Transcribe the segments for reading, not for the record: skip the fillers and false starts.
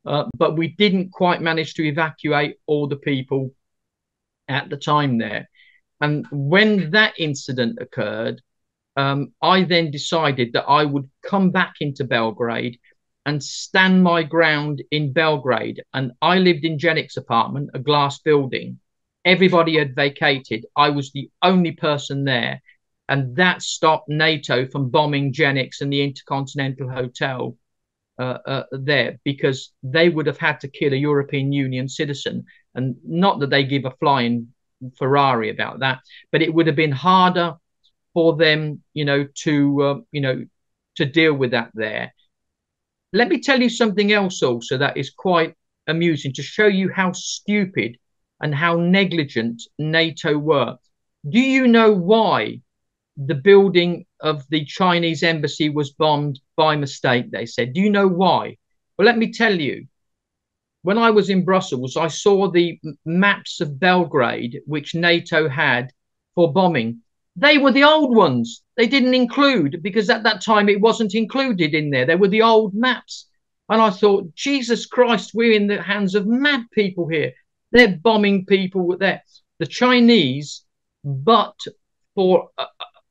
happened, but we didn't quite manage to evacuate all the people at the time there. And when that incident occurred, I then decided that I would come back into Belgrade and stand my ground in Belgrade. And I lived in Jenic's apartment, a glass building. Everybody had vacated. I was the only person there. And that stopped NATO from bombing Jenic's and the Intercontinental Hotel there, because they would have had to kill a European Union citizen. And not that they give a flying Ferrari about that, but it would have been harder for them, to deal with that there. Let me tell you something else also that is quite amusing to show you how stupid and how negligent NATO were. Do you know why the building of the Chinese embassy was bombed by mistake, they said? Do you know why? Well, let me tell you. When I was in Brussels, I saw the maps of Belgrade, which NATO had for bombing. They were the old ones. They didn't include, because at that time it wasn't included in there. They were the old maps. And I thought, Jesus Christ, we're in the hands of mad people here. They're bombing people there. The Chinese, but for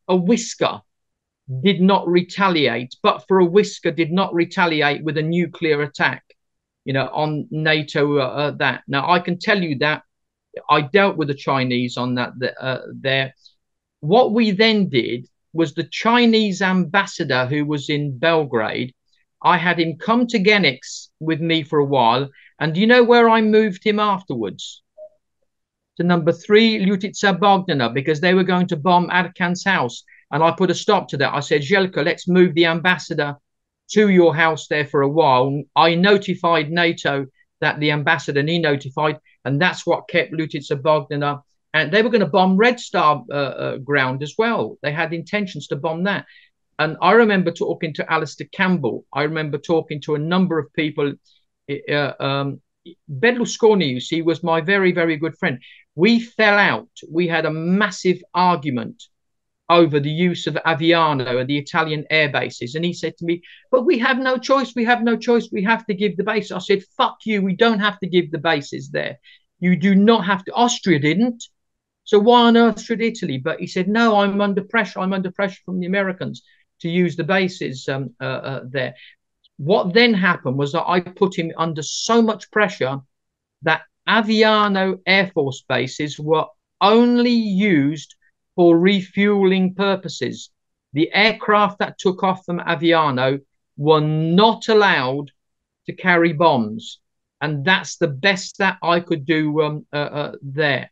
a whisker, did not retaliate, but for a whisker did not retaliate with a nuclear attack, on NATO that. Now, I can tell you that I dealt with the Chinese on that there. What we then did was the Chinese ambassador who was in Belgrade, I had him come to Genix with me for a while. And do you know where I moved him afterwards? To number 3, Ljutica, because they were going to bomb Arkan's house. And I put a stop to that. I said, Željko, let's move the ambassador to your house there for a while. I notified NATO that the ambassador, and he notified, and that's what kept Ljutica. And they were going to bomb Red Star ground as well. They had intentions to bomb that. And I remember talking to Alistair Campbell. I remember talking to a number of people. Berlusconi, you see, was my very, very good friend. We fell out. We had a massive argument over the use of Aviano and the Italian air bases. And he said to me, but we have no choice. We have no choice. We have to give the base. I said, fuck you. We don't have to give the bases there. You do not have to. Austria didn't. So why on earth should Italy? But he said, no, I'm under pressure. I'm under pressure from the Americans to use the bases there. What then happened was that I put him under so much pressure that Aviano Air Force bases were only used for refueling purposes. The aircraft that took off from Aviano were not allowed to carry bombs. And that's the best that I could do there.